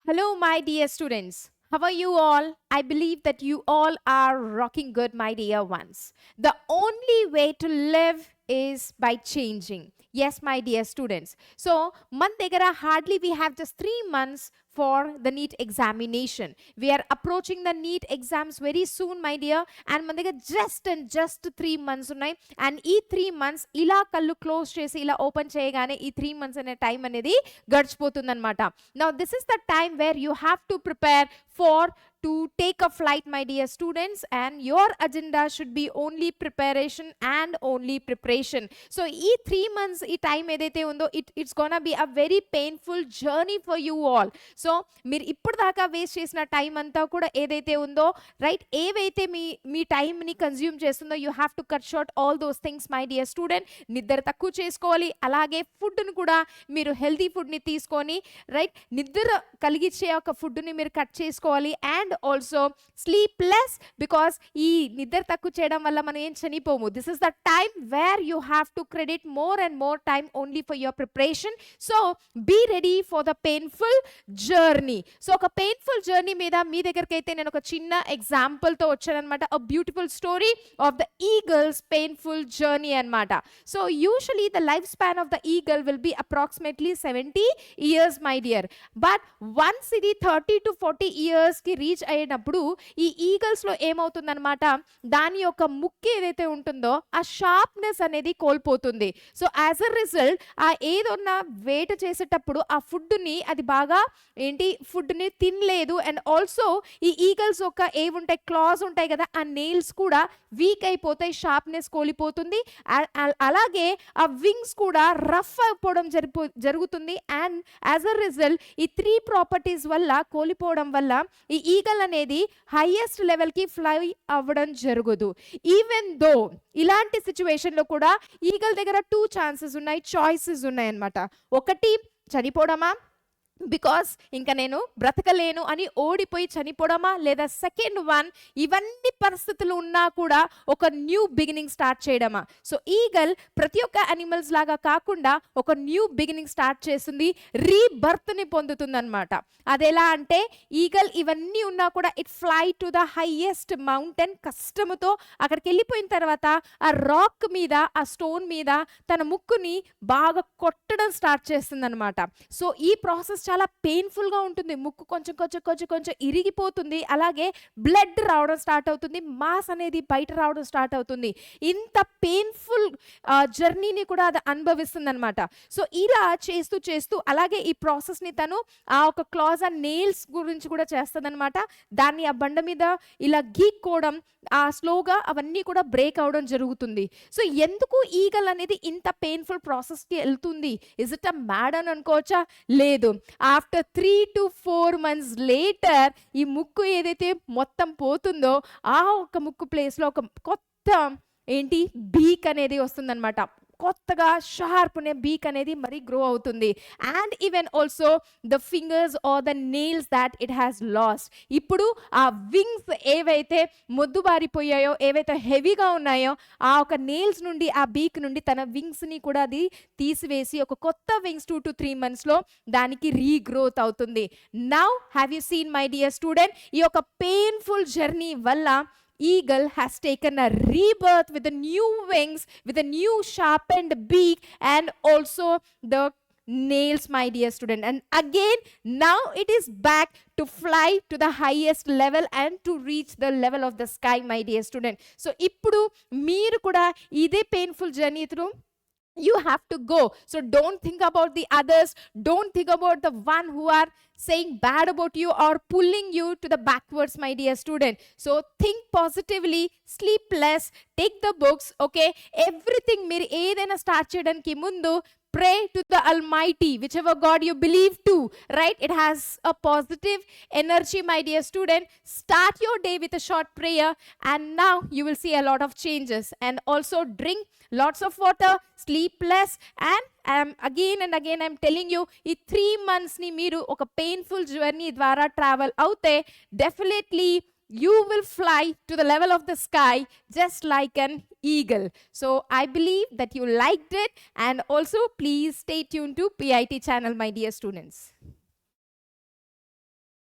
Hello, my dear students. How are you all? I believe that you all are rocking good, my dear ones. The only way to live is by changing. Yes, my dear students. So, hardly we have just 3 months for the NEET examination. We are approaching the NEET exams very soon, my dear. And just 3 months ఉన్నాయి. And ఈ 3 months ఇలా కళ్ళు close చేసి ఇలా open చేయగానే ఈ 3 months అనే time అనేది గడిచిపోతుందన్నమాట. Now, this is the time where you have to prepare for to take a flight, my dear students, and your agenda should be only preparation and only preparation. So ee 3 months ee time edaithe undo it's gonna be a very painful journey for you all. So meer ippudu daaka waste chesina time anta kuda edaithe undo, right, evaithe me time ని consume చేస్తుందో you have to cut short all those things, my dear student. నిద్ర తక్కువ చేసుకోవాలి, అలాగే food ని కూడా మీరు healthy food ని తీసుకొని, రైట్, నిద్ర కలిగించే ఒక ఫుడ్ ని మీరు కట్ చేసుకోవాలి. And also sleep less, because ఈ నిద్ర తక్కువ చేయడం వల్ల మనం ఏం చనిపోము. This is the time where you have to credit more and more time only for your preparation. So be ready for the painful journey. So ఒక పెయిన్ఫుల్ జర్నీ మీద మీ దగ్గరికి అయితే నేను ఒక చిన్న ఎగ్జాంపుల్తో వచ్చానమాట. A beautiful story of the eagle's painful journey అనమాట. So usually the life span of the eagle will be approximately 70 years, my dear. But once ఇది 30 to 40 years కి రీచ్ అయినప్పుడు ఈ ఈగల్స్ లో ఏమవుతుందన్నమాట, దాని యొక్క ముక్కు ఏదైతే ఉంటుందో ఆ షార్ప్నెస్ అనేది కోల్పోతుంది. సో యాజ్ అ రిజల్ట్ ఆ ఏదన్నా వేట చేసేటప్పుడు ఆ ఫుడ్ని అది బాగా ఫుడ్ని తినలేదు. అండ్ ఆల్సో ఈ ఈగల్స్ యొక్క ఏముంటాయి, క్లాస్ ఉంటాయి కదా, ఆ నెయిల్స్ కూడా వీక్ అయిపోతాయి, షార్ప్నెస్ కోల్పోతుంది. అలాగే ఆ వింగ్స్ కూడా రఫ్ అయిపోవడం జరుగుతుంది. అండ్ యాజ్ అ రిజల్ట్ ఈ 3 ప్రాపర్టీస్ వల్ల కోల్పోవడం వల్ల ఈ ఈగల్ అనేది హైయెస్ట్ లెవెల్కి ఫ్లై అవ్వడం జరగదు. ఈవెన్ దో ఇలాంటి సిచ్యువేషన్లో కూడా ఈగల్ దగ్గర 2 chances ఉన్నాయి, చాయిసెస్ ఉన్నాయి అన్నమాట. ఒకటి చనిపోవడమా, బికాస్ ఇంకా నేను బ్రతకలేను అని ఓడిపోయి చనిపోవడమా, లేదా సెకండ్ వన్ ఇవన్నీ పరిస్థితులు ఉన్నా కూడా ఒక న్యూ బిగినింగ్ స్టార్ట్ చేయడమా. సో ఈగల్ ప్రతి ఒక్క అనిమల్స్ లాగా కాకుండా ఒక న్యూ బిగినింగ్ స్టార్ట్ చేస్తుంది, రీబర్త్ని పొందుతుంది అనమాట. అదెలా అంటే ఈగల్ ఇవన్నీ ఉన్నా కూడా it fly to the highest mountain, కష్టముతో అక్కడికి వెళ్ళిపోయిన తర్వాత ఆ రాక్ మీద, ఆ స్టోన్ మీద తన ముక్కుని బాగా కొట్టడం స్టార్ట్ చేస్తుంది అనమాట. సో ఈ ప్రాసెస్ చాలా పెయిన్ఫుల్గా ఉంటుంది. ముక్కు కొంచెం కొంచెం కొంచెం కొంచెం ఇరిగిపోతుంది, అలాగే బ్లడ్ రావడం స్టార్ట్ అవుతుంది, మాస్ అనేది బయట రావడం స్టార్ట్ అవుతుంది. ఇంత పెయిన్ఫుల్ జర్నీని కూడా అది అనుభవిస్తుంది అనమాట. సో ఇలా చేస్తూ చేస్తూ అలాగే ఈ ప్రాసెస్ని తను ఆ ఒక క్లాజ్ అండ్ నెయిల్స్ గురించి కూడా చేస్తుంది అనమాట. దాన్ని ఆ బండ మీద ఇలా గీక్కోవడం, ఆ స్లోగా అవన్నీ కూడా బ్రేక్ అవడం జరుగుతుంది. సో ఎందుకు ఈగల్ అనేది ఇంత పెయిన్ఫుల్ ప్రాసెస్కి వెళ్తుంది? ఇస్ ఇట్ అ మ్యాడ్ అని అనుకోవచ్చా? లేదు. ఆఫ్టర్ 3 to 4 months లేటర్ ఈ ముక్కు ఏదైతే మొత్తం పోతుందో ఆ ఒక ముక్కు ప్లేస్లో ఒక కొత్త బీక్ అనేది వస్తుందన్నమాట. కొత్తగా షార్ప్ అనే బీక్ అనేది మరి గ్రో అవుతుంది. And even also the fingers or the nails that it has lost. ఇప్పుడు ఆ వింగ్స్ ఏవైతే మొద్దుబారిపోయాయో, ఏవైతే హెవీగా ఉన్నాయో ఆ ఒక నెయిల్స్ నుండి, ఆ బీక్ నుండి తన వింగ్స్ని కూడా అది తీసివేసి ఒక కొత్త వింగ్స్ 2 to 3 monthsలో దానికి రీగ్రోత్ అవుతుంది. Now have you seen, my dear student, ఈ యొక్క పెయిన్ఫుల్ జర్నీ వల్ల eagle has taken a rebirth with the new wings, with a new sharpened beak, and also the nails, my dear student. And again now it is back to fly to the highest level and to reach the level of the sky, my dear student. So ippudu meer kuda ide painful journey through you have to go. So don't think about the others, don't think about the one who are saying bad about you or pulling you to the backwards, my dear student. So think positively, sleep less, take the books, okay, everything. Meer edaina start cheyadaniki mundu pray to the Almighty, whichever God you believe to, right? It has a positive energy, my dear student. Start your day with a short prayer and now you will see a lot of changes. And also drink lots of water, sleep less, and again and again I'm telling you, ఈ 3 months ని మీరు ఒక painful journey ద్వారా travel అవుతే definitely you will fly to the level of the sky just like an eagle. So I believe that you liked it, and also please stay tuned to PIT channel, my dear students.